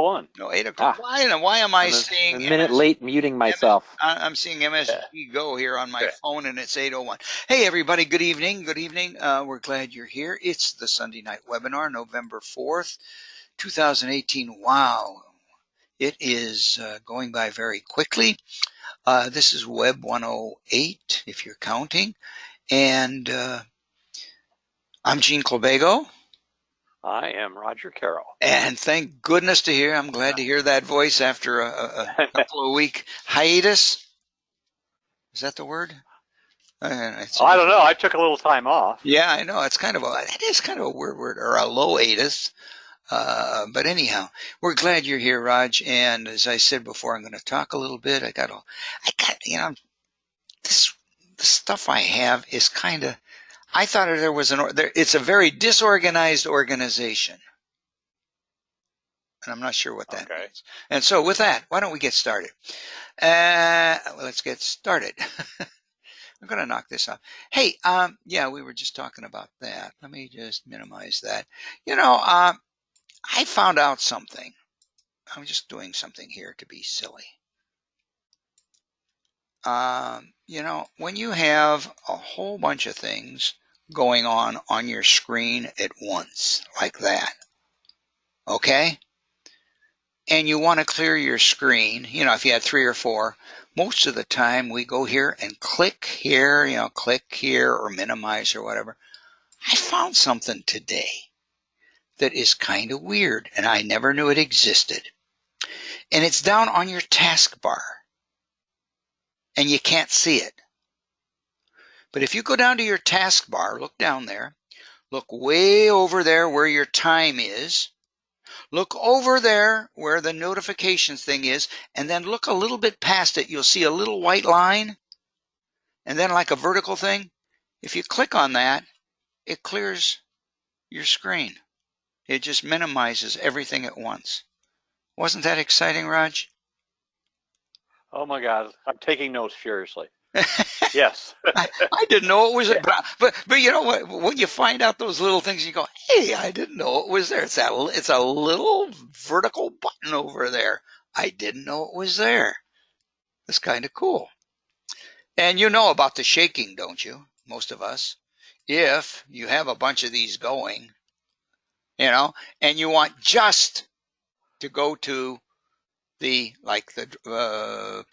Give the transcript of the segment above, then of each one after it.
8:01. No, 8 o'clock. Why am I I'm seeing a minute late muting myself? I'm seeing MSG Go here on my phone, and it's 8:01. Hey, everybody. Good evening. Good evening. We're glad you're here. It's the Sunday night webinar, November 4th, 2018. Wow. It is going by very quickly. This is Web 108, if you're counting. And I'm Gene Clabago. I am Roger Carroll. And thank goodness to hear. I'm glad to hear that voice after a couple of week hiatus. Is that the word? I don't know. I took a little time off. Yeah, I know. It is kind of a weird word, or a low hiatus. But anyhow, we're glad you're here, Raj. And as I said before, I'm going to talk a little bit. The stuff I have is kind of, I thought there was it's a very disorganized organization. And I'm not sure what that means. And so with that, why don't we get started? Let's get started. I'm going to knock this off. Hey, yeah, we were just talking about that. Let me just minimize that. I found out something. I'm just doing something here to be silly. When you have a whole bunch of things going on your screen at once, like that, okay? And you want to clear your screen, if you had 3 or 4, most of the time we go here and click here, click here or minimize or whatever. I found something today that is kind of weird, and I never knew it existed. And it's down on your taskbar, and you can't see it. But if you go down to your taskbar, look down there, look way over there where your time is, look over there where the notifications thing is, and then look a little bit past it. You'll see a little white line, and then like a vertical thing. If you click on that, it clears your screen. It just minimizes everything at once. Wasn't that exciting, Raj? Oh my God, I'm taking notes furiously. Yes. I didn't know it was there, but you know what? When you find out those little things, you go, "Hey, I didn't know it was there." It's a little vertical button over there. I didn't know it was there. It's kind of cool. And you know about the shaking, don't you? Most of us. If you have a bunch of these going, and you want just to go to the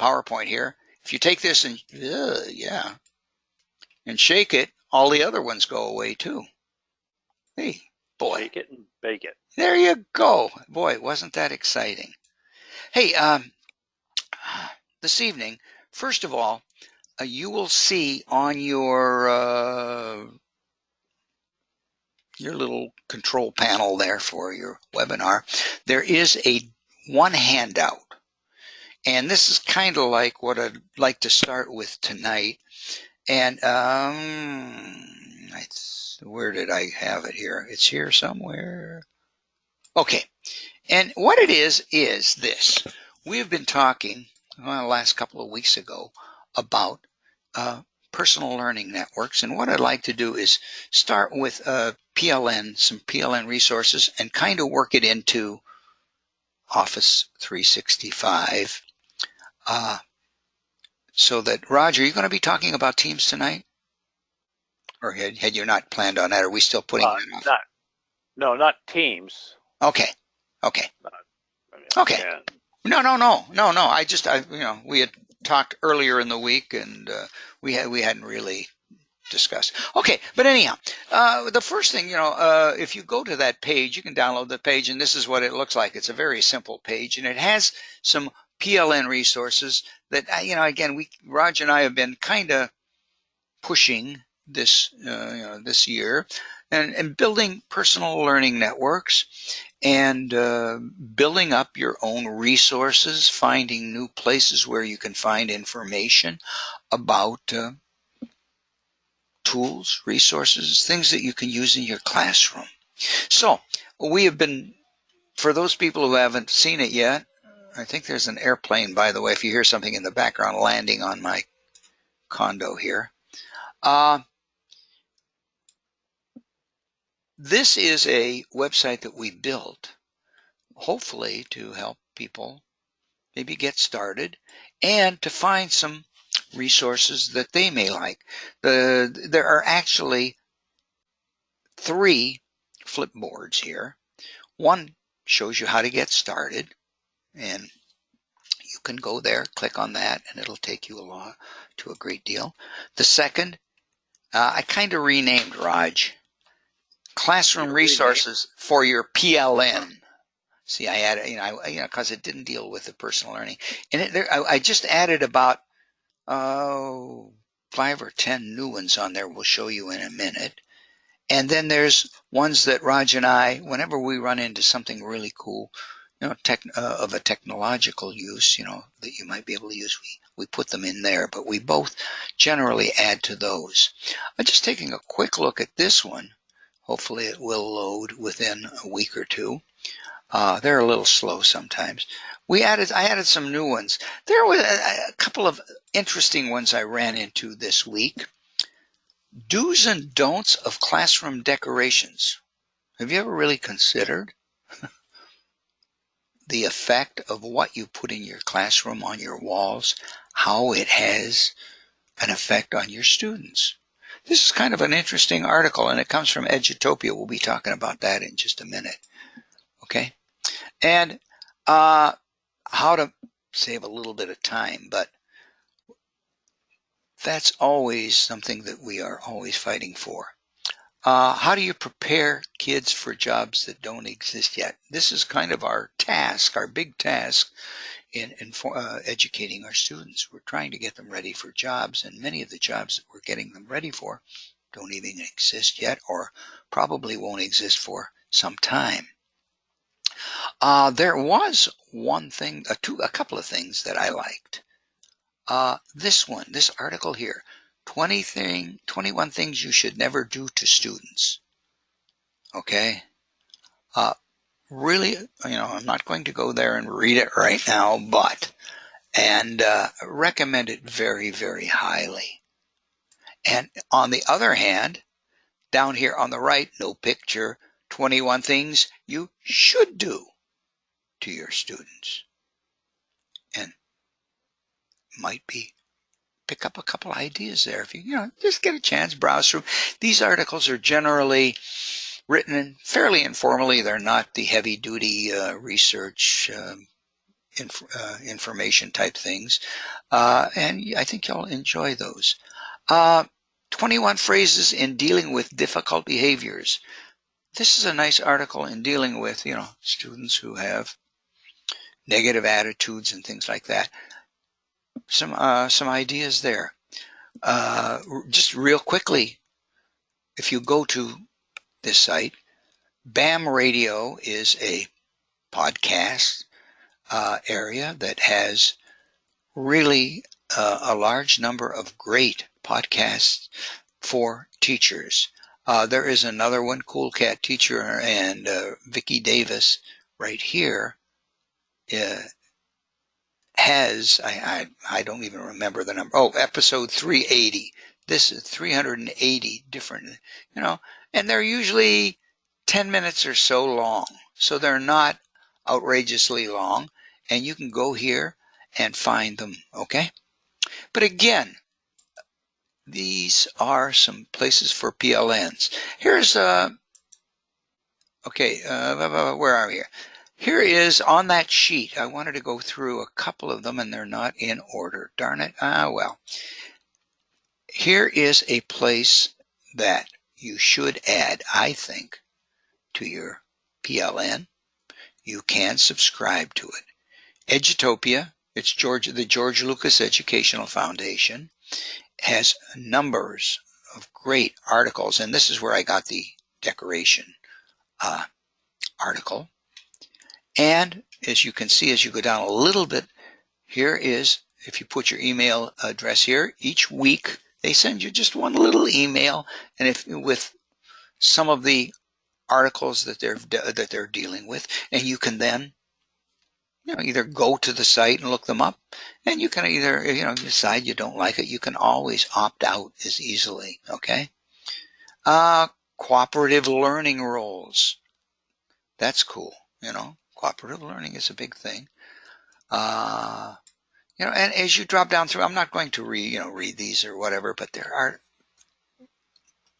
PowerPoint here. If you take this and and shake it, all the other ones go away too. Hey, boy. Shake it and bake it. There you go. Boy, wasn't that exciting. Hey, this evening, first of all, you will see on your little control panel there for your webinar, there is one handout. And this is kind of like what I'd like to start with tonight. And where did I have it here? It's here somewhere. Okay. And what it is this. We have been talking the last couple of weeks ago about personal learning networks. And what I'd like to do is start with PLN, some PLN resources, and kind of work it into Office 365. So that, Roger, are you going to be talking about Teams tonight? Or had you not planned on that? Are we still putting that off? Not Teams. Okay. Okay. Okay. Yeah. No. We had talked earlier in the week, and we hadn't really discussed. Okay, but anyhow, the first thing, if you go to that page, you can download the page, and this is what it looks like. It's a very simple page, and it has some PLN resources that, again, Raj and I have been kind of pushing this, this year, and building personal learning networks, and building up your own resources, finding new places where you can find information about tools, resources, things that you can use in your classroom. So we have been, for those people who haven't seen it yet, I think there's an airplane, by the way, if you hear something in the background landing on my condo here. This is a website that we built hopefully to help people maybe get started and to find some resources that they may like. There are actually 3 flipboards here. One shows you how to get started, and you can go there, click on that, and it'll take you to a great deal. The second, I kind of renamed, Raj, Classroom Resources for your PLN. See, I added, because it didn't deal with the personal learning, and I just added about 5 or 10 new ones on there. We'll show you in a minute. And then there's ones that Raj and I, whenever we run into something really cool, of a technological use, that you might be able to use, we put them in there. But we both generally add to those. I'm just taking a quick look at this one. Hopefully, it will load within a week or two. They're a little slow sometimes. I added some new ones. There was a couple of interesting ones I ran into this week. Do's and don'ts of classroom decorations. Have you ever really considered the effect of what you put in your classroom on your walls, how it has an effect on your students? This is kind of an interesting article, and it comes from Edutopia. We'll be talking about that in just a minute. Okay? And how to save a little bit of time, but that's always something that we are always fighting for. How do you prepare kids for jobs that don't exist yet? This is kind of our task, our big task in educating our students. We're trying to get them ready for jobs, and many of the jobs that we're getting them ready for don't even exist yet, or probably won't exist for some time. There was one thing, a couple of things that I liked. This article here, 21 things you should never do to students. Okay? Really, I'm not going to go there and read it right now, and recommend it very, very highly. And on the other hand, down here on the right, no picture, 21 things you should do to your students. And might be pick up a couple ideas there if you just get a chance, browse through. These articles are generally written fairly informally. They're not the heavy duty research information type things, and I think you'll enjoy those. 21 phrases in dealing with difficult behaviors. This is a nice article in dealing with students who have negative attitudes and things like that. Some ideas there. Just real quickly, if you go to this site, BAM Radio is a podcast area that has really a large number of great podcasts for teachers. There is another one, Cool Cat Teacher, and Vicki Davis right here has, I don't even remember the number. Oh, episode 380. This is 380 different, and they're usually 10 minutes or so long. So they're not outrageously long, and you can go here and find them, okay? But again, these are some places for PLNs. Here's, where are we here? Here is on that sheet. I wanted to go through a couple of them, and they're not in order. Darn it. Well. Here is a place that you should add, I think, to your PLN. You can subscribe to it. Edutopia, it's the George Lucas Educational Foundation, has numbers of great articles, and this is where I got the decoration article. And as you can see, as you go down a little bit, here is, if you put your email address here, each week they send you just one little email, and with some of the articles that they're dealing with, and you can then either go to the site and look them up, and you can either decide you don't like it. You can always opt out as easily. Okay. Cooperative learning roles. That's cool. Cooperative learning is a big thing. You know, and as you drop down through, I'm not going to read these or whatever, but there are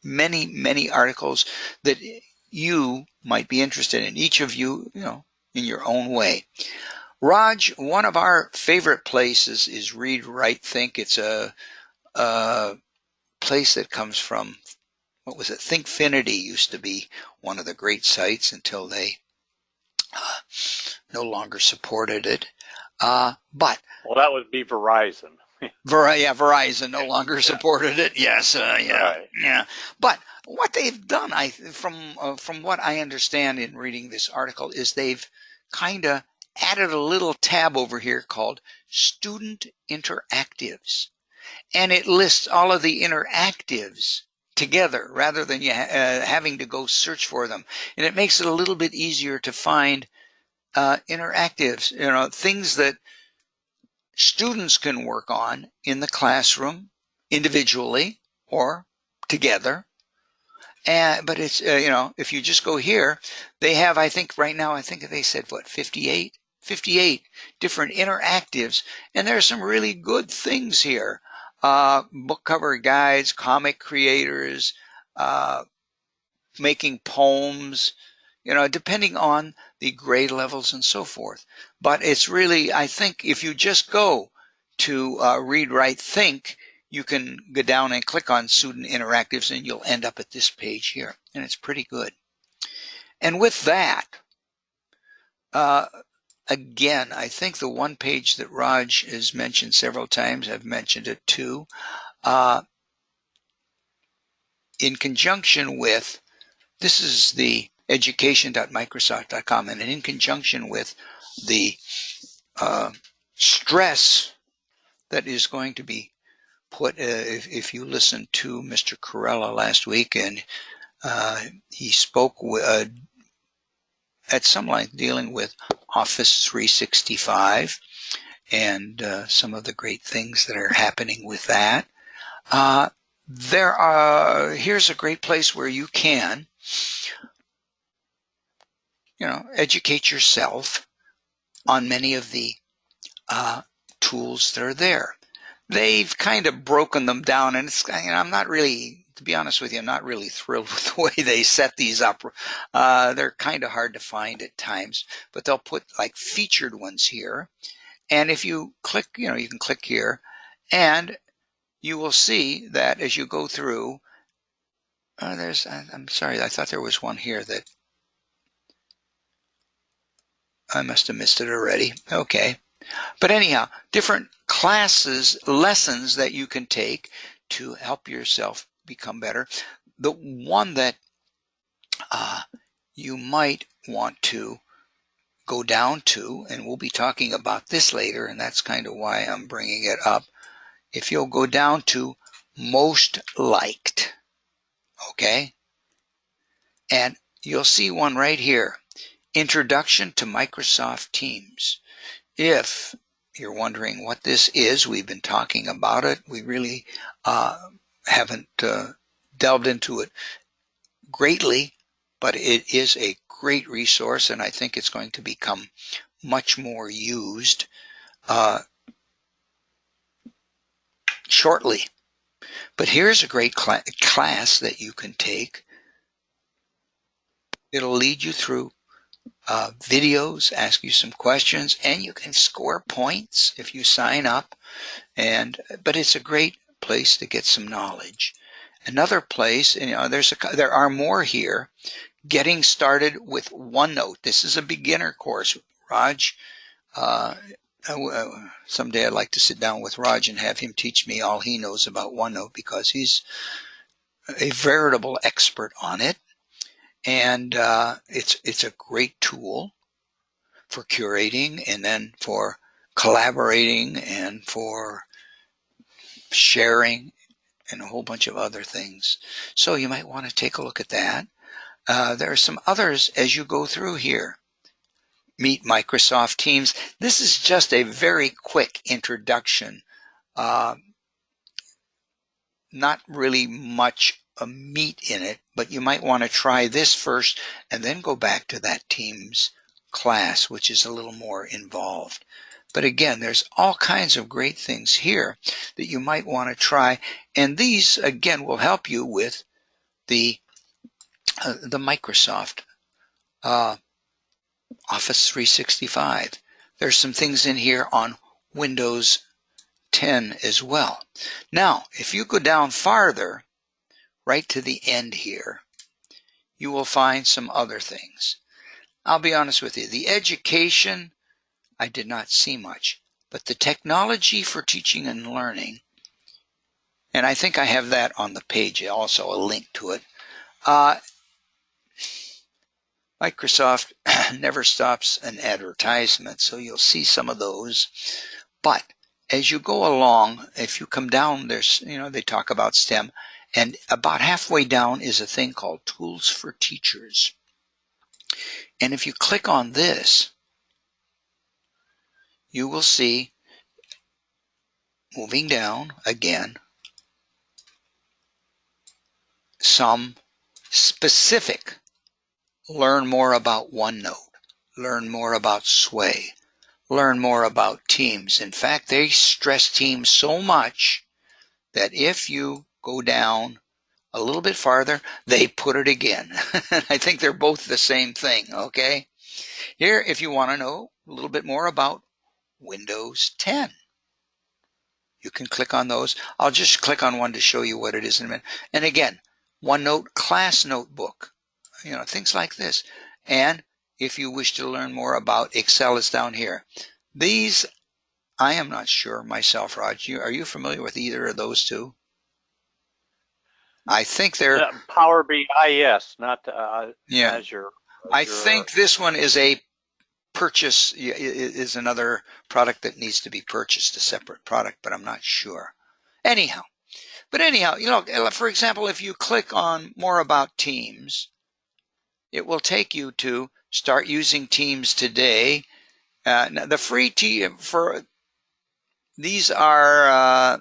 many articles that you might be interested in, each of you, in your own way. Raj, one of our favorite places is Read, Write, Think. It's a place that comes from, what was it? Thinkfinity used to be one of the great sites until they no longer supported it. But Well, that would be Verizon. Verizon no longer supported it. Yes, Right. yeah. But what they've done, from what I understand in reading this article, is they've kind of added a little tab over here called Student Interactives, and it lists all of the interactives together rather than you having to go search for them, and it makes it a little bit easier to find interactives. Things that students can work on in the classroom individually or together. But it's, if you just go here, they have, I think right now, I think they said, 58 different interactives. And there are some really good things here. Book cover guides, comic creators, making poems, depending on the grade levels and so forth. But it's really, I think if you just go to Read, Write, Think, you can go down and click on Student Interactives and you'll end up at this page here. And it's pretty good. And with that, again, I think the one page that Raj has mentioned several times, I've mentioned it too, in conjunction with, this is the education.microsoft.com, and in conjunction with the stress that is going to be put, if you listened to Mr. Corella last week, and he spoke at some length dealing with Office 365 and some of the great things that are happening with that. Here's a great place where you can educate yourself on many of the tools that are there. They've kind of broken them down, and I'm not really, to be honest with you, I'm not really thrilled with the way they set these up. They're kind of hard to find at times, but they'll put like featured ones here. And if you click, you can click here, and you will see that as you go through, I'm sorry, I thought there was one here that I must have missed it already. Okay. But anyhow, different classes, lessons that you can take to help yourself become better. The one that you might want to go down to, and we'll be talking about this later, and that's kind of why I'm bringing it up. If you'll go down to most liked, okay, and you'll see one right here, Introduction to Microsoft Teams. If you're wondering what this is, we've been talking about it. We really haven't delved into it greatly, but it is a great resource, and I think it's going to become much more used shortly. But here's a great class that you can take. It'll lead you through videos, ask you some questions, and you can score points if you sign up. But it's a great place to get some knowledge. Another place, there are more here. Getting started with OneNote. This is a beginner course. Raj, someday I'd like to sit down with Raj and have him teach me all he knows about OneNote, because he's a veritable expert on it. And it's a great tool for curating, and then for collaborating, and for sharing, and a whole bunch of other things. So you might want to take a look at that. There are some others as you go through here. Meet Microsoft Teams. This is just a very quick introduction. Not really much meat in it, but you might want to try this first and then go back to that Teams class, which is a little more involved. But again, there's all kinds of great things here that you might want to try. And these, again, will help you with the Microsoft Office 365. There's some things in here on Windows 10 as well. Now, if you go down farther, right to the end here, you will find some other things. I'll be honest with you, the education, I did not see much, but the technology for teaching and learning, and I think I have that on the page also, a link to it. Microsoft never stops an advertisement, so you'll see some of those. But as you go along, if you come down, there's, they talk about STEM, and about halfway down is a thing called Tools for Teachers. And if you click on this, you will see, moving down again, some specific. Learn more about OneNote. Learn more about Sway. Learn more about Teams. In fact, they stress Teams so much that if you go down a little bit farther, they put it again. I think they're both the same thing, okay? Here, if you want to know a little bit more about Windows 10, you can click on those. I'll just click on one to show you what it is in a minute. And again, OneNote Class Notebook, things like this. And if you wish to learn more about Excel, it's down here. These, I am not sure myself, Raj. Are you familiar with either of those two? I think they're Power BI, yes, not yeah. Azure. I think this one is a purchase, is another product that needs to be purchased, a separate product, but I'm not sure. Anyhow, for example, if you click on more about Teams, it will take you to start using Teams today. The free these are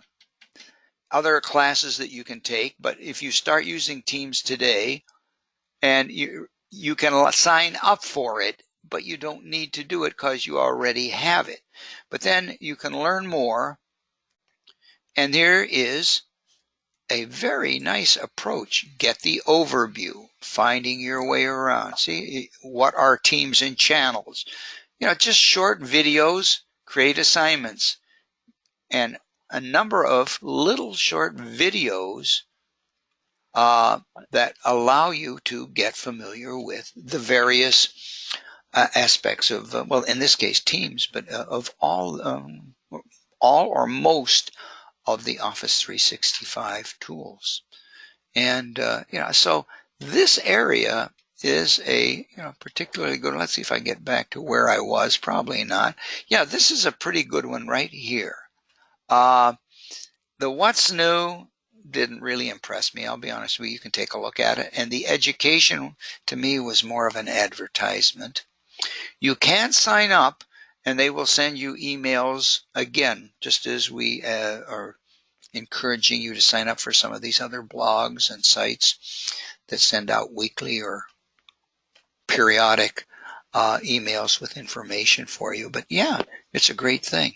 other classes that you can take, but if you start using Teams today, and you can sign up for it, but you don't need to do it because you already have it. But then you can learn more, and there is a very nice approach. Get the overview, finding your way around. See, what are teams and channels? Just short videos, create assignments, and a number of little short videos that allow you to get familiar with the various aspects of, well, in this case, Teams, but of all or most of the Office 365 tools. And, so this area is a, particularly good. Let's see if I get back to where I was. Probably not. Yeah, this is a pretty good one right here. The What's New didn't really impress me. I'll be honest with you. You can take a look at it. And the education, to me, was more of an advertisement. You can sign up, and they will send you emails again, just as we are encouraging you to sign up for some of these other blogs and sites that send out weekly or periodic emails with information for you. But yeah, it's a great thing.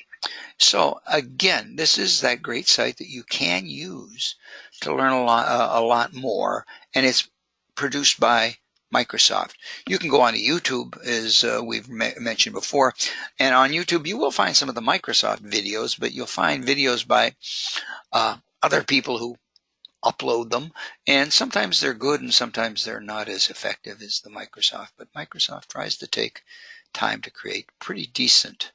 So again, this is that great site that you can use to learn a lot more, and it's produced by Microsoft. You can go on to YouTube, as we've mentioned before, and on YouTube you will find some of the Microsoft videos, but you'll find videos by other people who upload them, and sometimes they're good and sometimes they're not as effective as the Microsoft, but Microsoft tries to take time to create pretty decent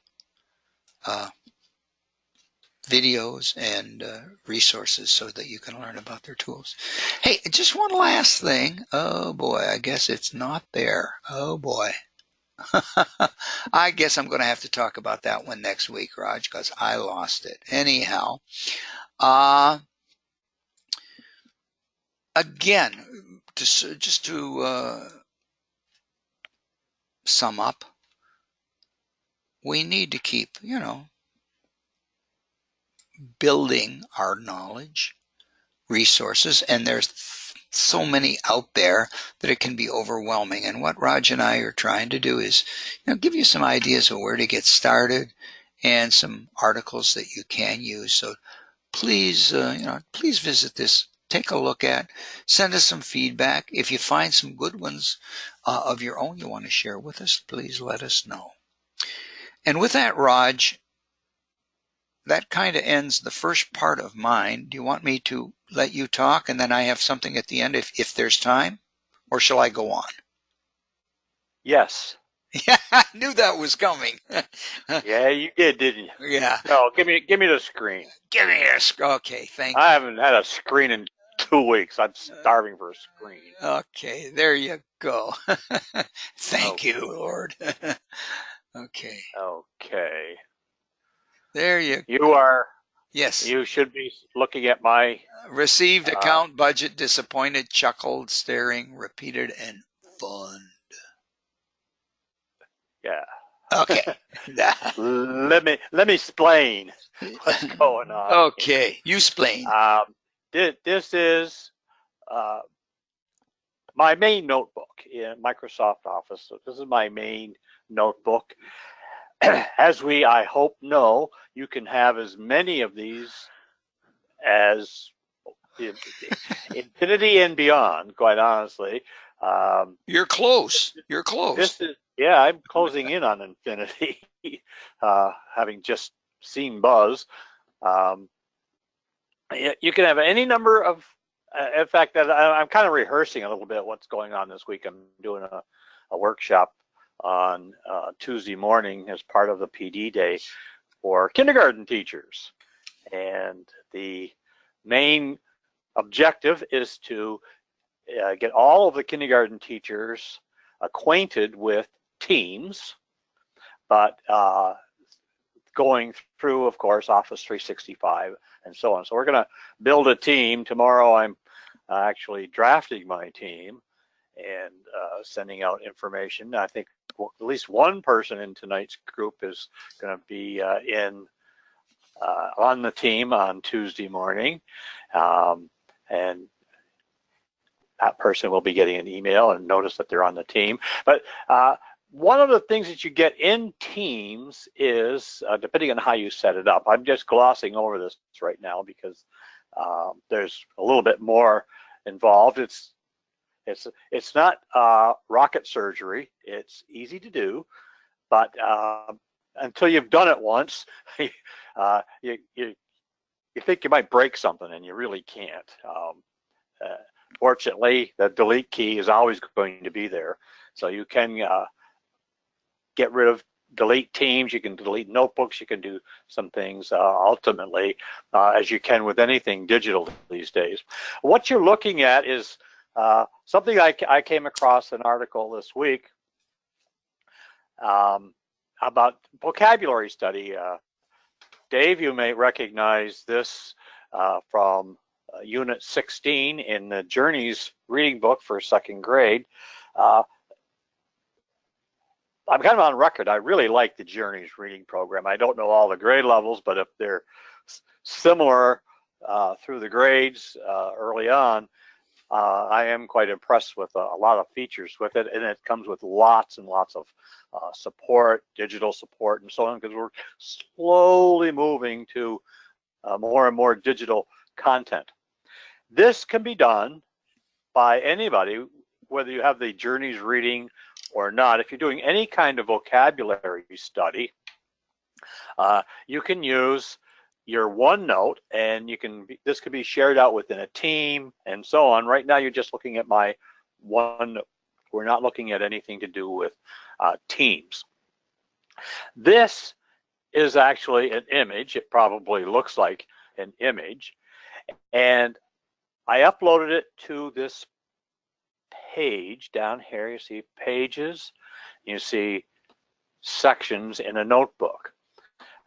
videos and resources so that you can learn about their tools. Hey, just one last thing. Oh boy, I guess it's not there. Oh boy. I guess I'm going to have to talk about that one next week, Raj, because I lost it. Anyhow, again, just to sum up, we need to keep, building our knowledge, resources, and there's so many out there that it can be overwhelming. And what Raj and I are trying to do is, give you some ideas of where to get started and some articles that you can use. So please, please visit this. Take a look at, send us some feedback. If you find some good ones of your own you want to share with us, please let us know. And with that, Raj, that kind of ends the first part of mine. Do you want me to let you talk and then I have something at the end if there's time? Or shall I go on? Yes. Yeah, I knew that was coming. Yeah, you did, didn't you? Yeah. No, give me the screen. Give me this. Okay, thank I you. haven't had a screen in 2 weeks. I'm starving for a screen. Okay, there you go. Thank Okay. you, Lord. Okay, Okay. there you You are. Yes. You should be looking at my. Received account budget, disappointed, chuckled, staring, repeated, and fun. Yeah. Okay. let me explain what's going on. Okay, you explain. This is my main notebook in Microsoft Office. So this is my main notebook. As we, I hope, know, you can have as many of these as infinity and beyond, quite honestly. You're close. You're close. Yeah, I'm closing in on infinity, having just seen Buzz. You can have any number of, in fact, I'm kind of rehearsing a little bit what's going on this week. I'm doing a workshop on Tuesday morning as part of the PD day for kindergarten teachers. And the main objective is to get all of the kindergarten teachers acquainted with Teams, but going through, of course, Office 365 and so on. So we're going to build a team. Tomorrow I'm actually drafting my team and sending out information. I think at least one person in tonight's group is going to be on the team on Tuesday morning. And that person will be getting an email and notice that they're on the team. But one of the things that you get in Teams is, depending on how you set it up, I'm just glossing over this right now because there's a little bit more involved. It's not rocket surgery. It's easy to do, but until you've done it once, you think you might break something and you really can't. Fortunately, the delete key is always going to be there, so you can get rid of, delete Teams, you can delete notebooks, you can do some things ultimately, as you can with anything digital these days. What you're looking at is something I came across an article this week about vocabulary study. Dave, you may recognize this from Unit 16 in the Journeys reading book for second grade. I'm kind of on record. I really like the Journeys reading program. I don't know all the grade levels, but if they're similar through the grades early on, I am quite impressed with a lot of features with it, and it comes with lots and lots of support, digital support, and so on, because we're slowly moving to more and more digital content. This can be done by anybody, whether you have the Journeys reading or not. If you're doing any kind of vocabulary study, you can use your OneNote, and this could be shared out within a team and so on. Right now, you're just looking at my OneNote. We're not looking at anything to do with Teams. This is actually an image. It probably looks like an image, and I uploaded it to this page down here. You see pages, you see sections in a notebook.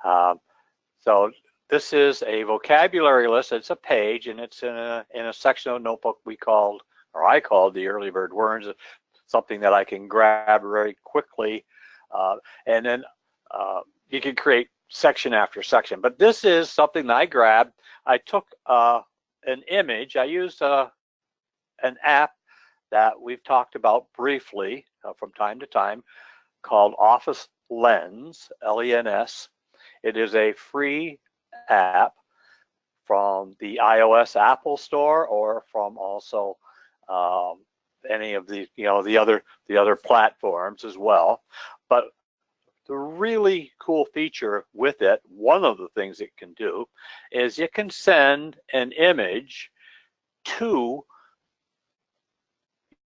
So this is a vocabulary list. It's a page, and it's in a section of a notebook I called the Early Bird Worms, something that I can grab very quickly, and then you can create section after section. But this is something that I grabbed. I took an image. I used an app that we've talked about briefly from time to time called Office Lens, Lens. It is a free app from the iOS Apple Store or from also any of the the other platforms as well. But the really cool feature with it, one of the things it can do, is it can send an image to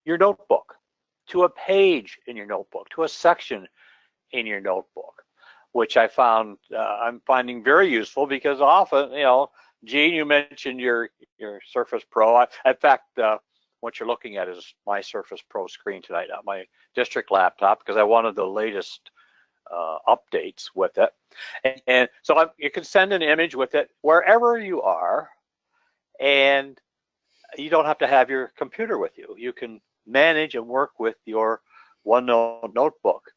your notebook, to a page in your notebook, to a section in your notebook, which I'm finding very useful because often, Gene, you mentioned your Surface Pro. In fact, what you're looking at is my Surface Pro screen tonight on my district laptop because I wanted the latest updates with it. And so you can send an image with it wherever you are, and you don't have to have your computer with you. You can manage and work with your OneNote notebook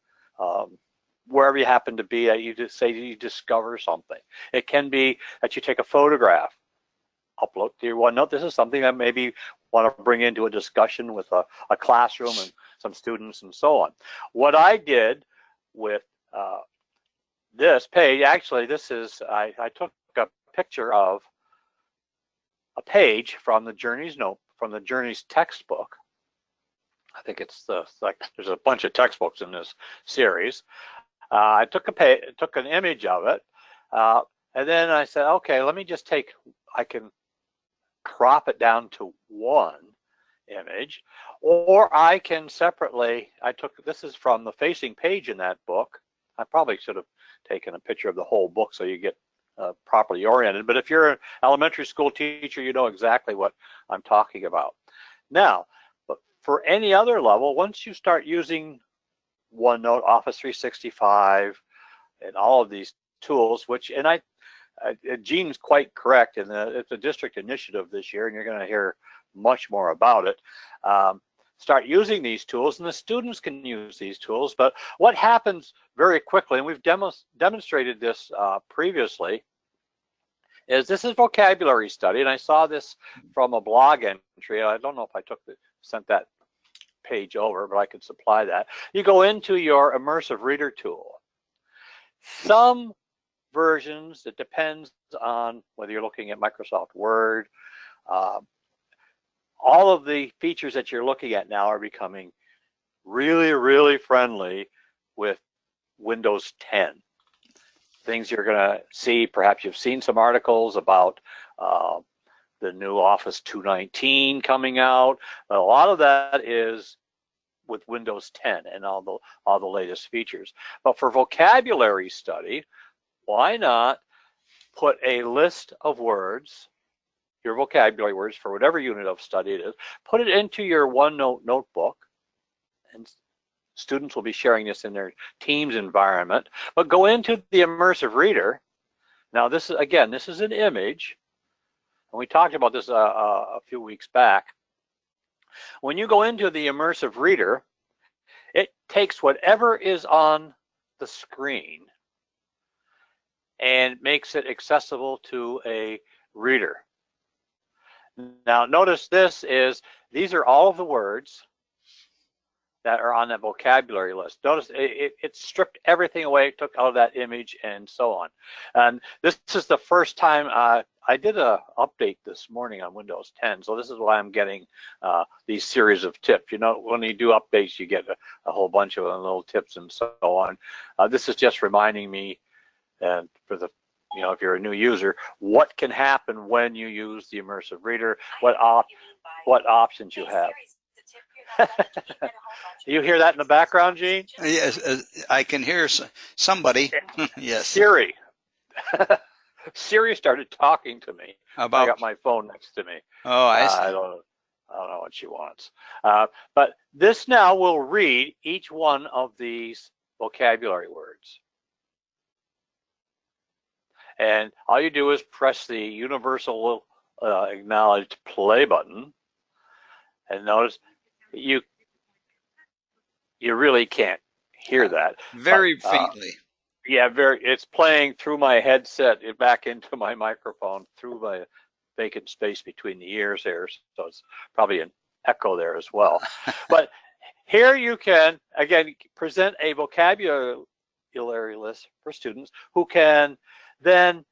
wherever you happen to be. You just say you discover something. It can be that you take a photograph, upload to your OneNote. This is something I maybe want to bring into a discussion with a classroom and some students and so on. What I did with this page, actually, this is I took a picture of a page from the Journeys textbook. I think it's there's a bunch of textbooks in this series. I took an image of it, and then I said, okay, let me just I can crop it down to one image, or I can separately. This is from the facing page in that book. I probably should have taken a picture of the whole book so you get properly oriented. But if you're an elementary school teacher, you know exactly what I'm talking about. Now, but for any other level, once you start using OneNote, Office 365, and all of these tools, Gene's quite correct, and it's a district initiative this year, and you're going to hear much more about it. Start using these tools, and the students can use these tools. But what happens very quickly, and we've demonstrated this previously, is this is vocabulary study, and I saw this from a blog entry. I don't know if I sent that page over, but I could supply that. You go into your immersive reader tool. Some versions, it depends on whether you're looking at Microsoft Word. All of the features that you're looking at now are becoming really, really friendly with Windows 10. Things you're going to see, perhaps you've seen some articles about the new Office 219 coming out. A lot of that is with Windows 10 and all the latest features. But for vocabulary study, why not put a list of words, your vocabulary words for whatever unit of study it is, put it into your OneNote notebook, and students will be sharing this in their Teams environment, but go into the immersive reader. Now this is an image, and we talked about this a few weeks back. When you go into the immersive reader, it takes whatever is on the screen and makes it accessible to a reader. Now notice these are all of the words that are on that vocabulary list. Notice it stripped everything away, took out of that image and so on. And this is the first time I did a update this morning on Windows 10, so this is why I'm getting these series of tips. When you do updates, you get a whole bunch of little tips and so on. This is just reminding me, and for the if you're a new user, what can happen when you use the immersive reader, what options you have. You hear that in the background, Gene? Yes, I can hear somebody. Yes. Siri. Siri started talking to me. I got my phone next to me. Oh, I see. I don't know what she wants. But this now will read each one of these vocabulary words. And all you do is press the universal acknowledged play button, and notice you really can't hear that. Very faintly. Yeah, it's playing through my headset back into my microphone through my vacant space between the ears here, so it's probably echo there as well. But here you can, again, present a vocabulary list for students who can then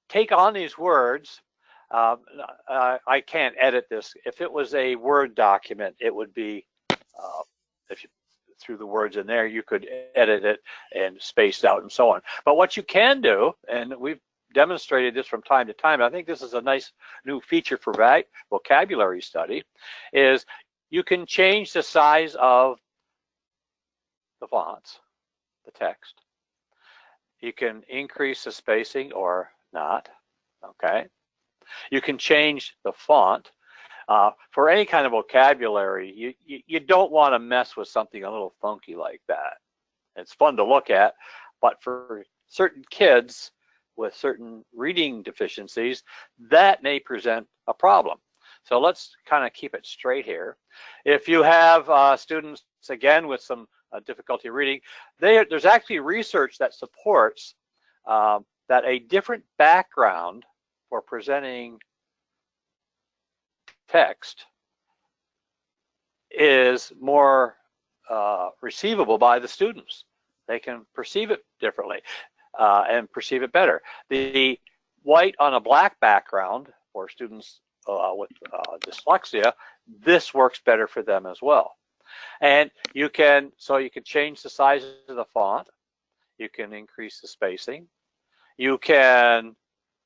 take on these words. I can't edit this. If it was a Word document, it would be, if you threw the words in there, you could edit it and space out and so on. But what you can do, and we've demonstrated this from time to time, I think this is a nice new feature for vocabulary study, is you can change the size of the fonts, the text. You can increase the spacing or not, okay? You can change the font. For any kind of vocabulary, you don't want to mess with something a little funky like that. It's fun to look at, but for certain kids with certain reading deficiencies, that may present a problem. So let's kind of keep it straight here. If you have students, again, with some difficulty reading, there's actually research that supports that a different background for presenting text is more receivable by the students. They can perceive it differently and perceive it better. The white on a black background for students with dyslexia, this works better for them as well. And you can change the size of the font. You can increase the spacing. You can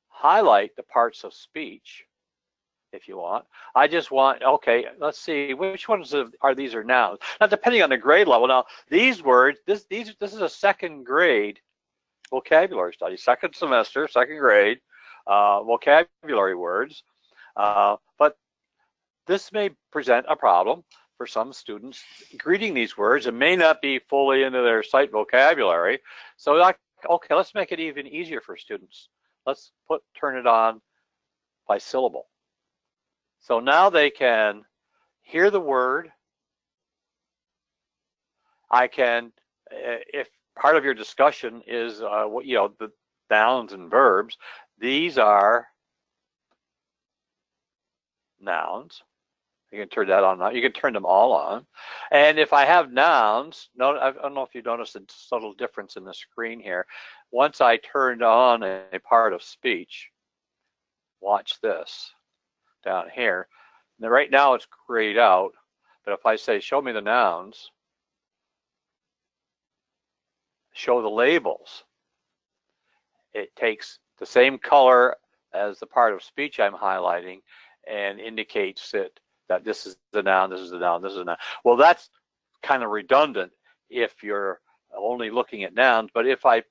highlight the parts of speech if you want. I just want, okay, let's see, which ones are these are nouns? Now, depending on the grade level, now these words, this is a second grade vocabulary study, second semester, second grade vocabulary words, but this may present a problem for some students reading these words and may not be fully into their sight vocabulary. So, okay, let's make it even easier for students. Let's turn it on by syllable. So now they can hear the word. I can, if part of your discussion is the nouns and verbs, these are nouns. You can turn that on now. You can turn them all on. And if I have nouns, I don't know if you noticed a subtle difference in the screen here. Once I turned on a part of speech, watch this down here. Now, right now it's grayed out, but if I say show me the nouns, show the labels, it takes the same color as the part of speech I'm highlighting and indicates that this is the noun, this is the noun, this is the noun. Well, that's kind of redundant if you're only looking at nouns, but if I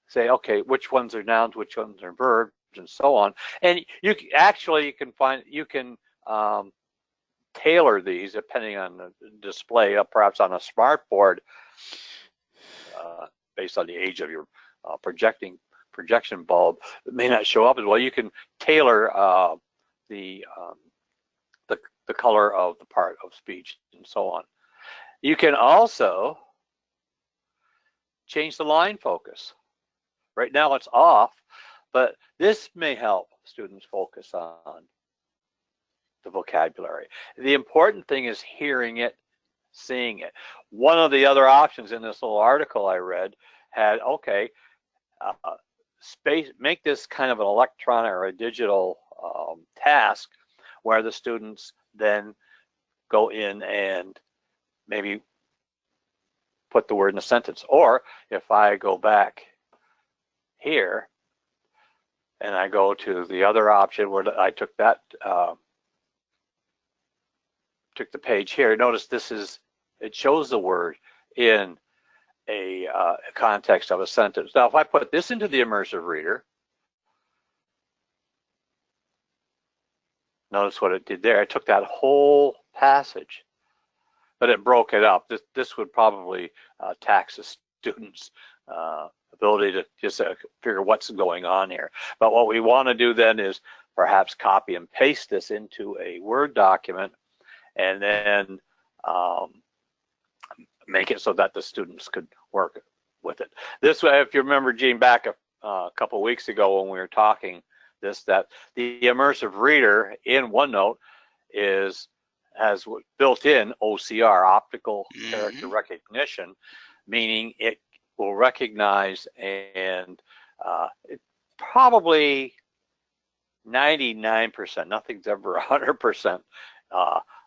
say, okay, which ones are nouns, which ones are verbs, and so on, and you can tailor these depending on the display, perhaps on a smart board, based on the age of your projection bulb. It may not show up as well. You can tailor the color of the part of speech and so on. You can also change the line focus. Right now it's off, but this may help students focus on the vocabulary. The important thing is hearing it, seeing it. One of the other options in this little article I read had, okay, make this kind of an electronic or a digital task where the students then go in and maybe put the word in a sentence. Or if I go back here and I go to the other option where I took that, took the page here, notice it shows the word in a context of a sentence. Now, if I put this into the immersive reader, notice what it did there. It took that whole passage, but it broke it up. This would probably tax the students' ability to just figure what's going on here. But what we want to do then is perhaps copy and paste this into a Word document and then make it so that the students could work with it. This way, if you remember, Gene, back a couple of weeks ago when we were talking that the immersive reader in OneNote has built-in OCR, optical character Mhm. recognition, meaning it will recognize and it probably 99%. Nothing's ever 100%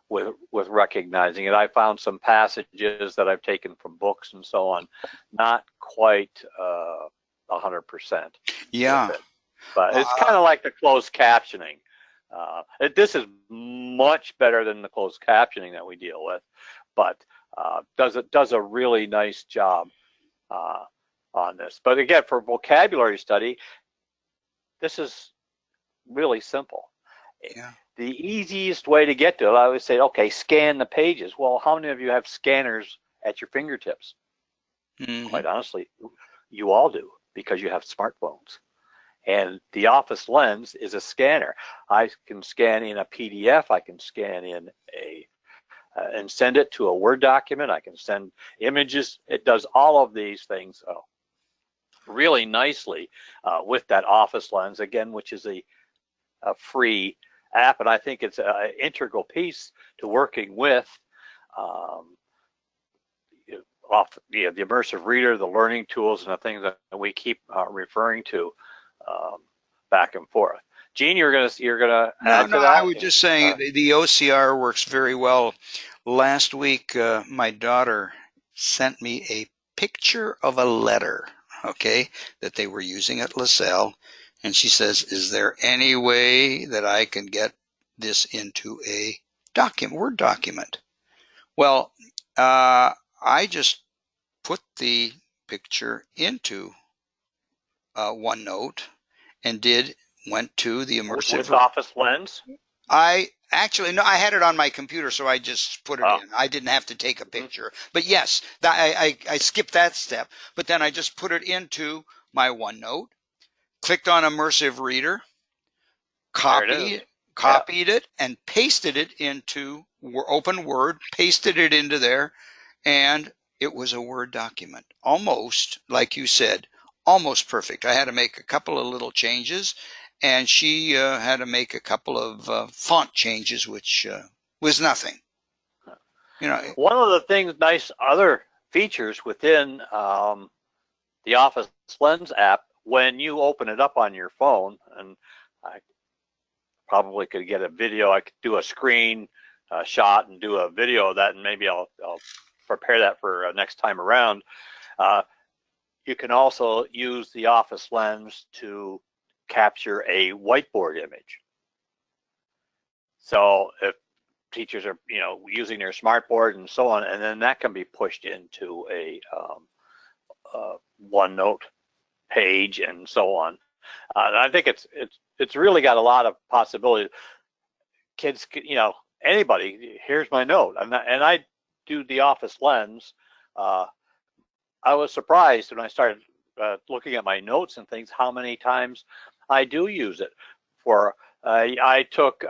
with recognizing it. I found some passages that I've taken from books and so on, not quite 100% with Yeah. it. But Well, it's kind of like the closed captioning. This is much better than the closed captioning that we deal with, but does a really nice job on this. But again, for vocabulary study, this is really simple. yeah. The easiest way to get to it, I would say, okay, scan the pages. Well, how many of you have scanners at your fingertips? Mhm. Quite honestly, you all do, because you have smartphones. And the Office Lens is a scanner. I can scan in a PDF. I can scan in and send it to a Word document. I can send images. It does all of these things really nicely with that Office Lens, again, which is a free app. And I think it's an integral piece to working with um, the immersive reader, the learning tools, and the things that we keep referring to um, back and forth. Gene, you're gonna No, add no, to I that? was just saying the OCR works very well. Last week, my daughter sent me a picture of a letter, okay, that they were using at LaSalle. And she says, is there any way that I can get this into a Word document? Well, I just put the picture into OneNote and went to the With immersive. Office Lens? I actually no, I had it on my computer, so I just put it Oh, in. I didn't have to take a mhm. picture. But yes, I skipped that step. But then I just put it into my OneNote, clicked on Immersive Reader, There it is. copied Yeah. copied it, and pasted it into Open Word. Pasted it into there, and it was a Word document, almost like you said, almost perfect. I had to make a couple of little changes, and she had to make a couple of font changes, which was nothing. You know, One of the things, nice other features within the Office Lens app, when you open it up on your phone, and I probably could get a video, I could do a screen shot and do a video of that, and maybe I'll prepare that for next time around. Uh, you can also use the Office Lens to capture a whiteboard image. So if teachers are, using their smartboard and so on, and then that can be pushed into a OneNote page and so on. I think it's really got a lot of possibilities. Kids, anybody. Here's my note, and I do the Office Lens. I was surprised when I started looking at my notes and things how many times I do use it. For I took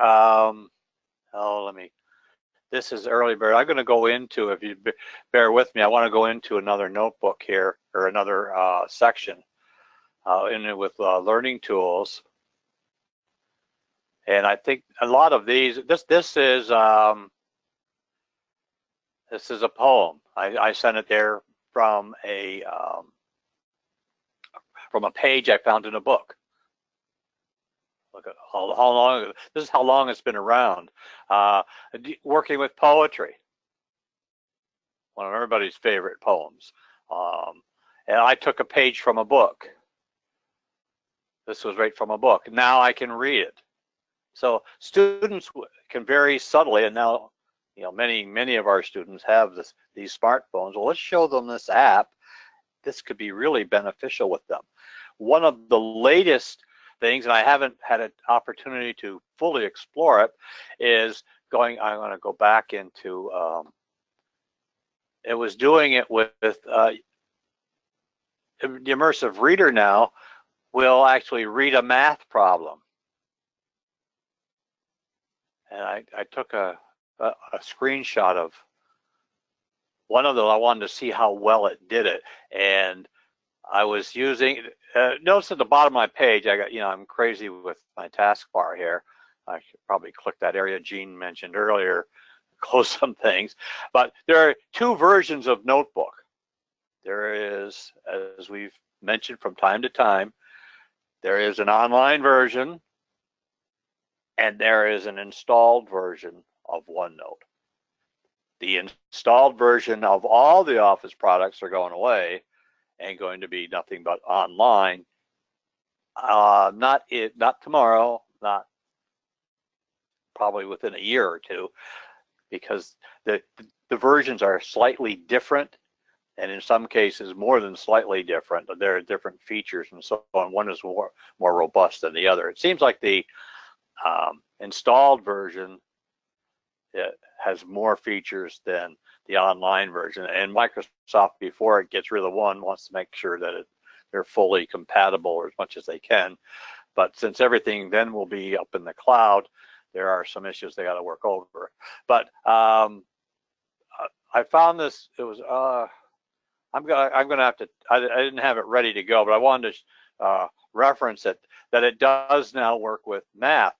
this is early bird. I'm going to go into, if you bear with me, I want to go into another notebook here, or another section in it with learning tools. And I think a lot of these, this is a poem. I sent it there from a page I found in a book. Look at how long, this is how long it's been around. Working with poetry, one of everybody's favorite poems. And I took a page from a book. This was right from a book. Now I can read it. So students can very subtly, and now, many of our students have these smartphones. Well, let's show them this app. This could be really beneficial with them. One of the latest things, and I haven't had an opportunity to fully explore it, is I'm going to go back into, it was doing it with the immersive reader now will actually read a math problem. And I took a screenshot of one of them. I wanted to see how well it did it. And I was using, notice at the bottom of my page, I got, I'm crazy with my taskbar here. I should probably click that area Gene mentioned earlier, close some things. But there are two versions of Notebook. There is, as we've mentioned from time to time, there is an online version and there is an installed version of OneNote. The installed version of all the Office products are going away and going to be nothing but online. Not tomorrow, not probably within a year or two, because the versions are slightly different, and in some cases more than slightly different. There are different features and so on. One is more robust than the other. It seems like the installed version, it has more features than the online version, and Microsoft, before it gets rid of one, wants to make sure that they're fully compatible as much as they can. But since everything then will be up in the cloud, there are some issues they got to work over. But I found this. It was I'm gonna have to. I didn't have it ready to go, but I wanted to reference it, that it does now work with math.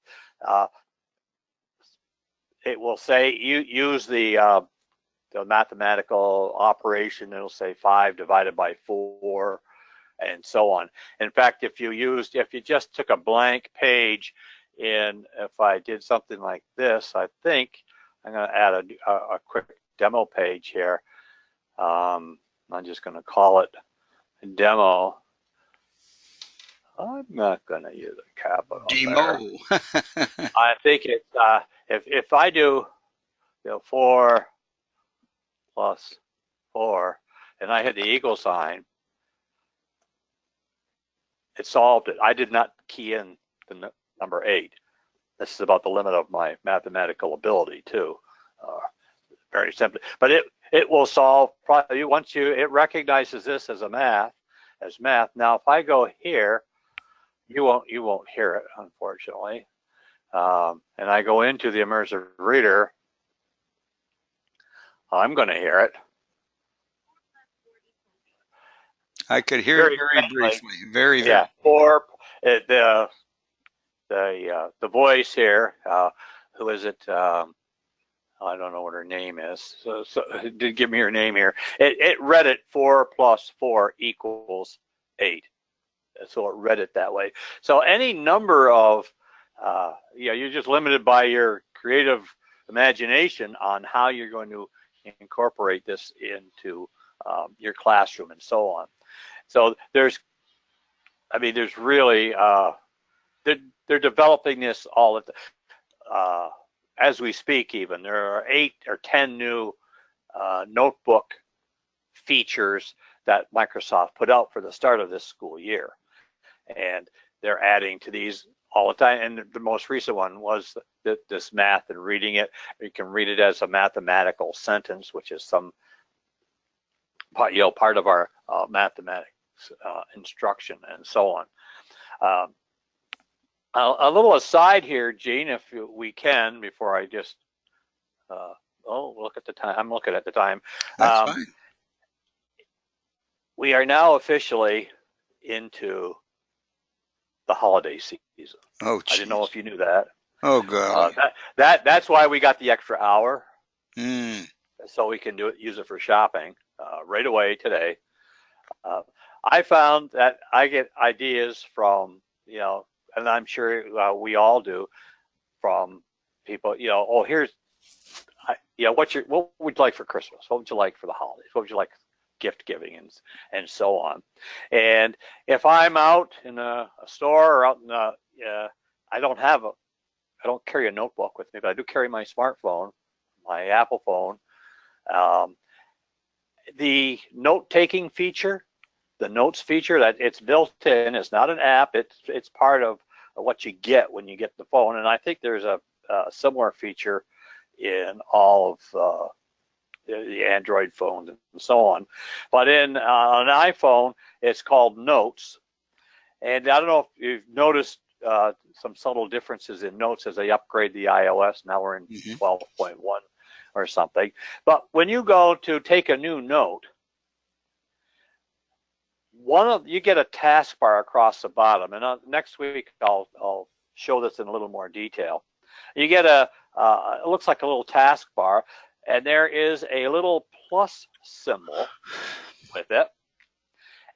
It will say you use the mathematical operation. It'll say 5 divided by 4, and so on. In fact, if you just took a blank page, and if I did something like this, I think I'm going to add a quick demo page here. I'm just going to call it demo. I'm not going to use a capital Demo. I think it's if I do 4 plus 4 and I hit the equal sign, it solved it. I did not key in the number 8. This is about the limit of my mathematical ability too, very simply. But it will solve probably once it recognizes this as math. Now, if I go here, you won't hear it, unfortunately. And I go into the immersive reader, I'm going to hear it. I could hear it very briefly. Very. Yeah. Or the voice here. Who is it? I don't know what her name is. So it did give me her name here. It read it 4 plus 4 equals 8. So it read it that way. So any number of you're just limited by your creative imagination on how you're going to incorporate this into your classroom and so on. So there's really they're developing this all at as we speak. Even there are 8 or 10 new notebook features that Microsoft put out for the start of this school year, and they're adding to these all the time. And the most recent one was this math and reading it. You can read it as a mathematical sentence, which is some part of our mathematics instruction and so on. A little aside here, Gene, if we can, before I just look at the time. I'm looking at the time. That's fine. We are now officially into the holiday season. Oh, geez. I didn't know if you knew that. Oh, God. That's why we got the extra hour, so we can use it for shopping right away today. I found that I get ideas from and I'm sure we all do, from people. Oh, here's what would you like for Christmas? What would you like for the holidays? What would you like gift giving and so on. And if I'm out in a store or out in I don't carry a notebook with me, but I do carry my smartphone, my Apple phone. The note-taking feature, the notes feature, that it's built in. It's not an app. It's part of what you get when you get the phone. And I think there's a similar feature in all of the Android phones and so on. But in an iPhone, it's called Notes. And I don't know if you've noticed some subtle differences in Notes as they upgrade the iOS. Now we're in 12.1 or something. But when you go to take a new note, you get a taskbar across the bottom. And next week I'll show this in a little more detail. You get a, it looks like a little taskbar, and there is a little plus symbol with it.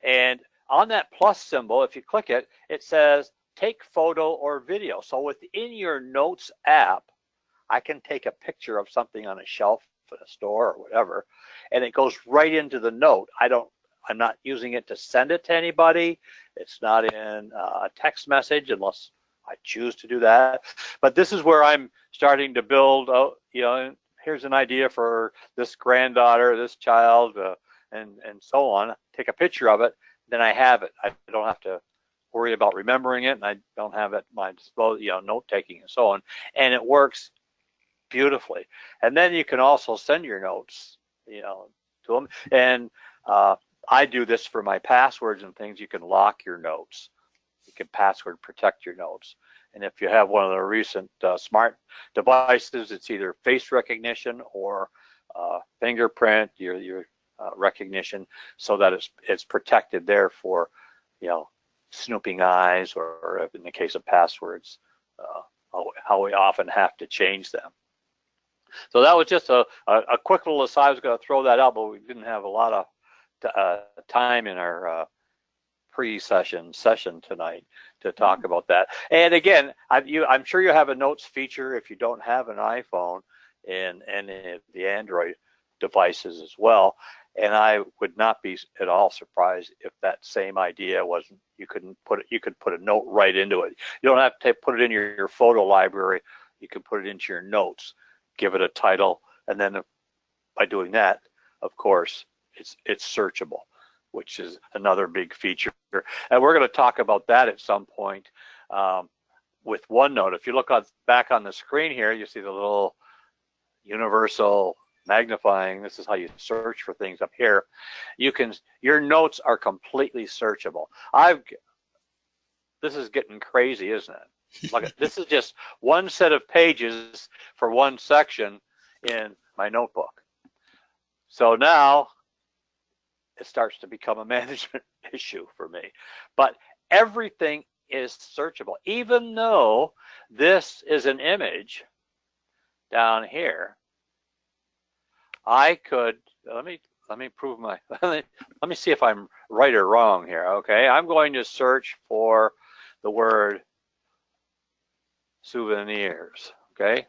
And on that plus symbol, if you click it, it says take photo or video. So within your Notes app, I can take a picture of something on a shelf in a store or whatever, and it goes right into the note. I'm not using it to send it to anybody. It's not in a text message unless I choose to do that. But this is where I'm starting to build, you know, here's an idea for this granddaughter, this child, and so on. Take a picture of it, then I have it. I don't have to worry about remembering it, and I don't have it at my disposal, you know, note taking and so on. And it works beautifully. And then you can also send your notes, you know, to them. And I do this for my passwords and things. You can lock your notes. You can password protect your notes. And if you have one of the recent smart devices, it's either face recognition or fingerprint, your recognition, so that it's protected there for, you know, snooping eyes, or in the case of passwords, how we often have to change them. So that was just a quick little aside. I was going to throw that out, but we didn't have a lot of time in our pre-session tonight to talk about that. And again, I'm sure you have a notes feature if you don't have an iPhone and the Android devices as well. And I would not be at all surprised if that same idea wasn't, you could put a note right into it. You don't have to put it in your photo library. You can put it into your notes, give it a title, and then by doing that, of course, it's searchable, which is another big feature. And we're going to talk about that at some point with OneNote. If you look back on the screen here, you see the little universal magnifying. This is how you search for things up here. Your notes are completely searchable. This is getting crazy, isn't it? Look, this is just one set of pages for one section in my notebook. So now it starts to become a management issue for me. But everything is searchable. Even though this is an image down here, I could, let me prove my, let me see if I'm right or wrong here, okay? I'm going to search for the word souvenirs, okay?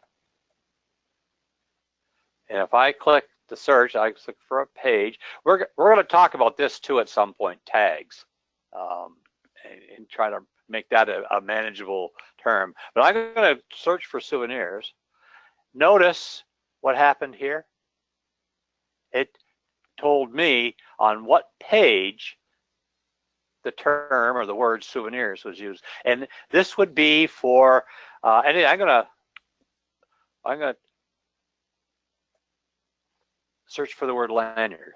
And if I click the search, I click for a page. We're going to talk about this too at some point, tags, and try to make that a manageable term. But I'm going to search for souvenirs. Notice what happened here. It told me on what page the term or the word souvenirs was used. And this would be for, and I'm going to search for the word lanyard.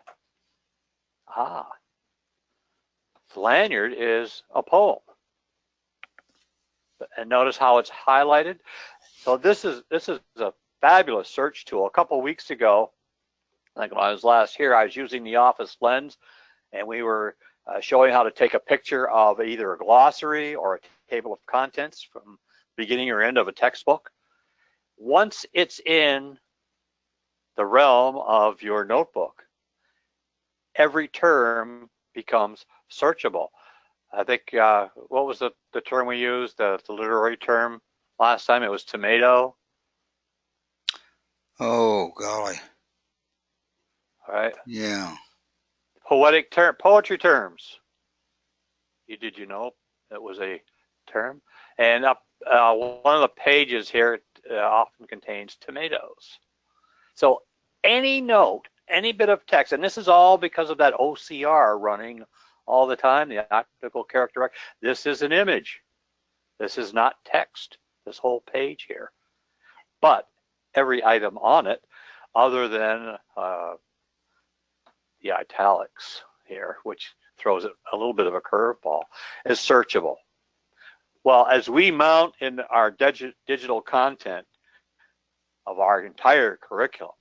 Lanyard is a poem. And notice how it's highlighted. So this is a fabulous search tool. A couple of weeks ago, like when I was last here, I was using the Office Lens, and we were showing how to take a picture of either a glossary or a table of contents from beginning or end of a textbook. Once it's in the realm of your notebook, every term becomes searchable. I think, what was the term we used, the literary term last time? It was tomato. Oh, golly. All right. Yeah. Poetry terms. Did you know it was a term? And one of the pages here often contains tomatoes. So any note, any bit of text, and this is all because of that OCR running all the time, the optical character. This is an image. This is not text, this whole page here. But every item on it, other than the italics here, which throws it a little bit of a curveball, is searchable. Well, as we mount in our digital content of our entire curriculum,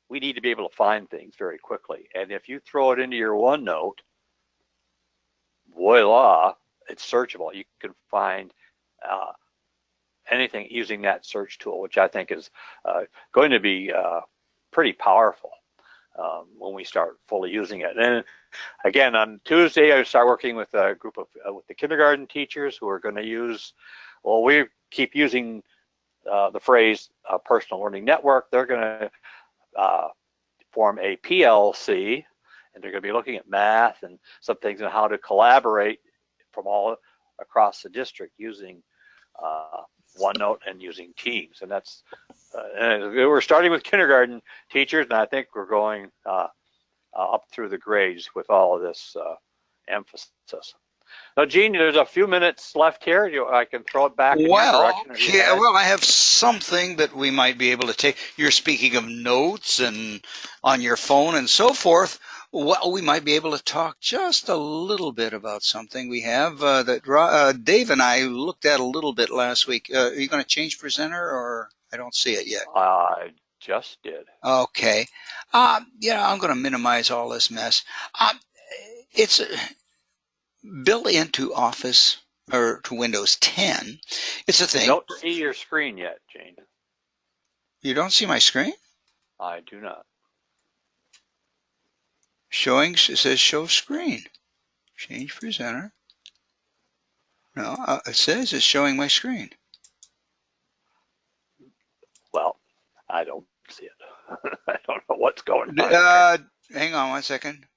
we need to be able to find things very quickly. And if you throw it into your OneNote, voila, it's searchable. You can find anything using that search tool, which I think is going to be pretty powerful when we start fully using it. And again, on Tuesday, I start working with a group of with the kindergarten teachers who are going to use. Well, we keep using the phrase personal learning network. They're going to form a PLC, and they're going to be looking at math and some things on how to collaborate from all across the district using OneNote and using Teams. And that's and we're starting with kindergarten teachers, and I think we're going up through the grades with all of this emphasis. Now, Gene, there's a few minutes left here. I can throw it back in your direction. Yeah, well, I have something that we might be able to take. You're speaking of notes and on your phone and so forth. Well, we might be able to talk just a little bit about something we have that Dave and I looked at a little bit last week. Are you going to change presenter, or I don't see it yet? I just did. Okay. Yeah, I'm going to minimize all this mess. It's built into Office or to Windows 10. It's a thing. I don't see your screen yet, Gene. You don't see my screen? I do not. Showing, it says show screen. Change presenter. No, it says it's showing my screen. Well, I don't see it. I don't know what's going on. Hang on one second.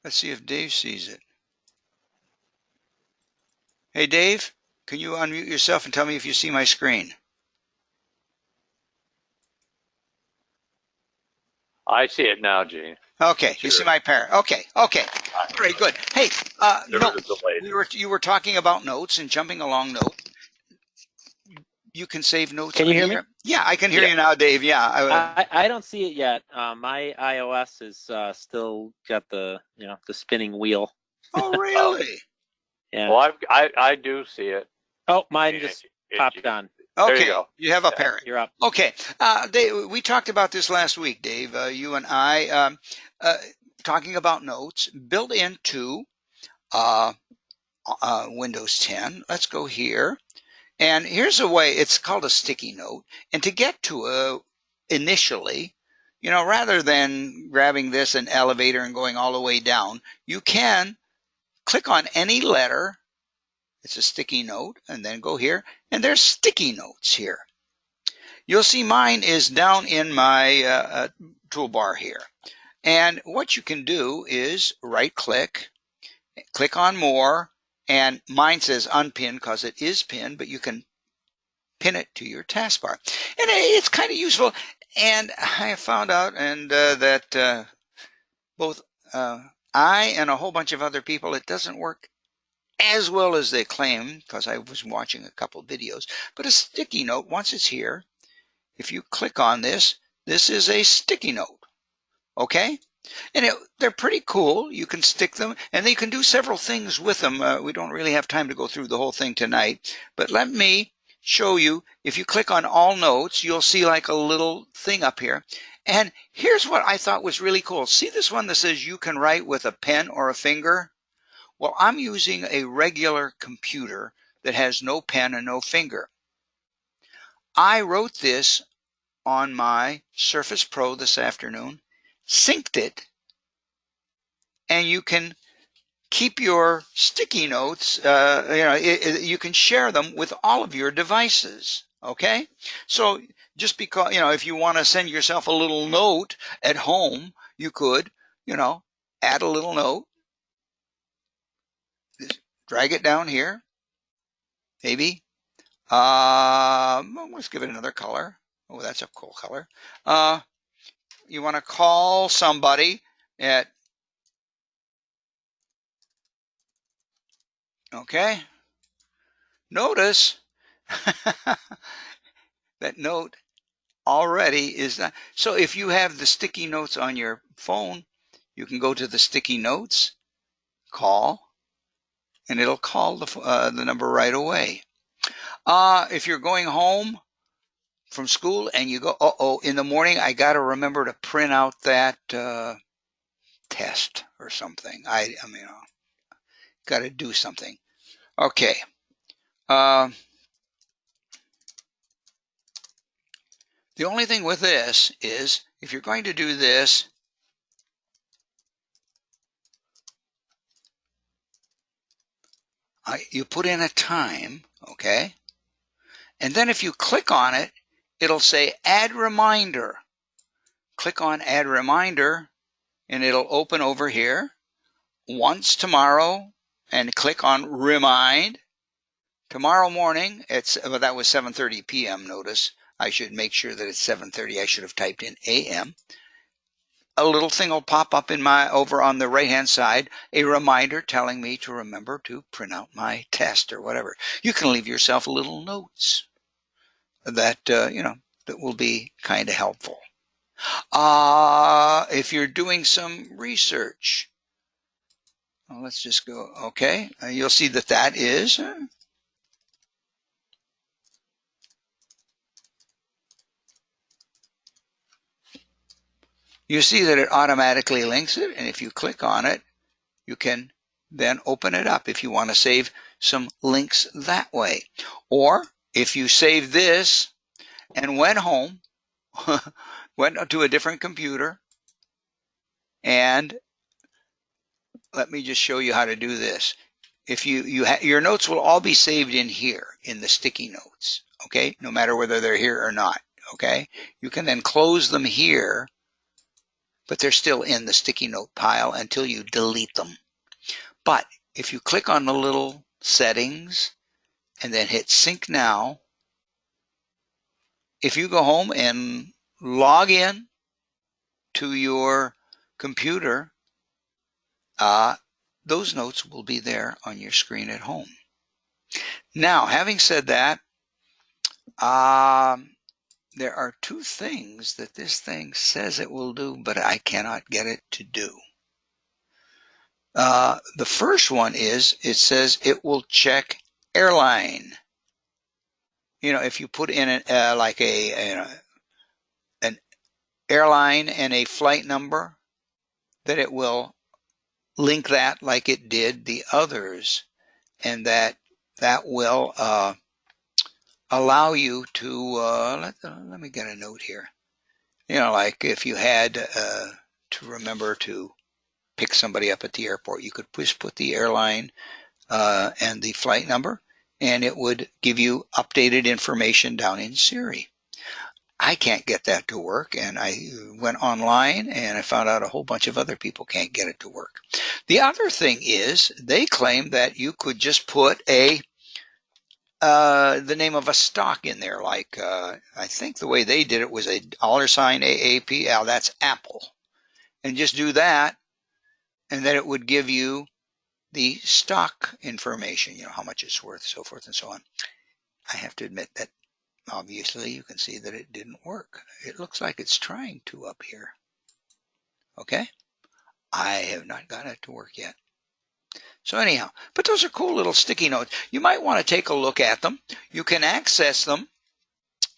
Let's see if Dave sees it. Hey, Dave, can you unmute yourself and tell me if you see my screen? I see it now, Gene. Okay, Sure. You see my pair. Okay. Very good. Hey, you were talking about notes and jumping along notes. You can save notes. Can you hear me? Yeah, I can hear you now, Dave. Yeah. I don't see it yet. My iOS is still got the the spinning wheel. Oh, really? Yeah. Well, I do see it. Oh, mine just popped on. Okay, there you go. You have a parent. You're up. Okay, Dave, we talked about this last week, Dave. You and I talking about notes built into Windows 10. Let's go here, and here's a way. It's called a sticky note, and to get to initially, rather than grabbing this an elevator and going all the way down, you can click on any letter. It's a sticky note, and then go here, and there's sticky notes here. You'll see mine is down in my toolbar here. And what you can do is right-click, click on More, and mine says Unpin because it is pinned, but you can pin it to your taskbar. And it's kind of useful. And I have found out that both I and a whole bunch of other people, it doesn't work as well as they claim, because I was watching a couple of videos. But a sticky note, once it's here, if you click on this, this is a sticky note. Okay? And they're pretty cool. You can stick them, and you can do several things with them. We don't really have time to go through the whole thing tonight. But let me show you. If you click on All Notes, you'll see like a little thing up here. And here's what I thought was really cool. See this one that says you can write with a pen or a finger? Well, I'm using a regular computer that has no pen and no finger. I wrote this on my Surface Pro this afternoon, synced it, and you can keep your sticky notes, you can share them with all of your devices, okay? So just because, if you want to send yourself a little note at home, you could, add a little note. Drag it down here, maybe. Let's give it another color. Oh, that's a cool color. You want to call somebody at, okay. Notice that note already is not. So if you have the sticky notes on your phone, you can go to the sticky notes, call, and it'll call the number right away. If you're going home from school and you go, in the morning, I got to remember to print out that test or something. I mean, got to do something. Okay. The only thing with this is if you're going to do this, you put in a time, okay? And then if you click on it, it'll say add reminder. Click on add reminder and it'll open over here once tomorrow and click on remind. Tomorrow morning, well, that was 7:30 p.m. Notice I should make sure that it's 7:30. I should have typed in a.m. A little thing will pop up over on the right hand side, a reminder telling me to remember to print out my test or whatever. You can leave yourself little notes that that will be kind of helpful. If you're doing some research, let's just go. Okay, you'll see that is. You see that it automatically links it, and if you click on it, you can then open it up if you want to save some links that way. Or if you save this and went home, went to a different computer, and let me just show you how to do this. If your notes will all be saved in here in the sticky notes, okay? No matter whether they're here or not, okay? You can then close them here, but they're still in the sticky note pile until you delete them. But if you click on the little settings and then hit sync now, if you go home and log in to your computer, those notes will be there on your screen at home. Now, having said that, there are two things that this thing says it will do, but I cannot get it to do. The first one is it says it will check airline. If you put in like an airline and a flight number, that it will link that like it did the others, and that will allow you to let me get a note here. Like if you had to remember to pick somebody up at the airport, you could just put the airline and the flight number, and it would give you updated information down in Siri. I can't get that to work, and I went online and I found out a whole bunch of other people can't get it to work. The other thing is they claim that you could just put the name of a stock in there, like I think the way they did it was a $AAP. That's Apple, and just do that, and then it would give you the stock information, how much it's worth, so forth and so on. I have to admit that obviously you can see that it didn't work. It looks like it's trying to up here. Okay, I have not got it to work yet. So anyhow, but those are cool little sticky notes. You might want to take a look at them. You can access them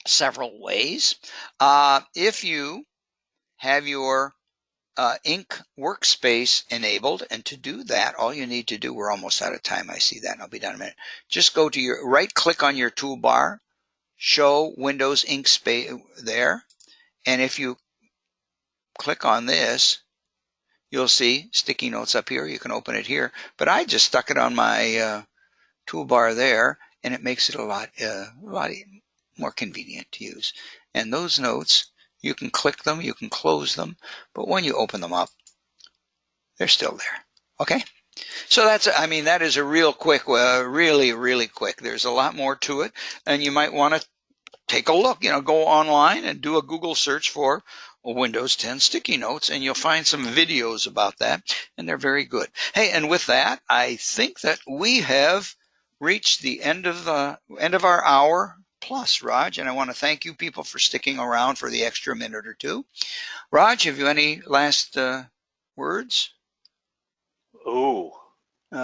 several ways. If you have your Ink workspace enabled, and to do that, all you need to do, we're almost out of time, I see that, and I'll be done in a minute. Just go to your right click on your toolbar, show Windows Ink space there, and if you click on this, you'll see sticky notes up here. You can open it here, but I just stuck it on my toolbar there, and it makes it a lot more convenient to use. And those notes, you can click them, you can close them, but when you open them up, they're still there. Okay? So that is a real quick, really, really quick. There's a lot more to it, and you might want to take a look, go online and do a Google search for Windows 10 sticky notes, and you'll find some videos about that, and they're very good. Hey, and with that, I think that we have reached the end of our hour plus, Raj, and I want to thank you people for sticking around for the extra minute or two. Raj, have you any last words? Ooh. Okay.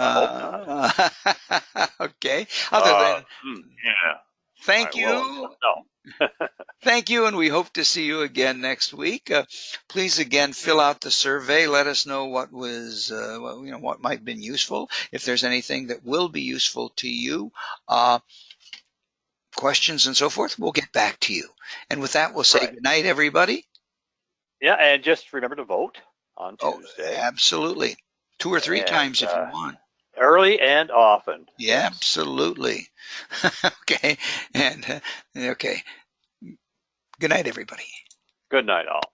Other than yeah. Thank I will. you. No. Thank you, and we hope to see you again next week. Please again fill out the survey. Let us know what was, what might have been useful. If there's anything that will be useful to you, questions and so forth, we'll get back to you. And with that, we'll say Right. good night, everybody. Yeah, and just remember to vote on Oh, Tuesday. absolutely. 2 or 3 And, times if you want. Early and often. Yeah, Yes. absolutely. Okay. And okay. Good night, everybody. Good night, all.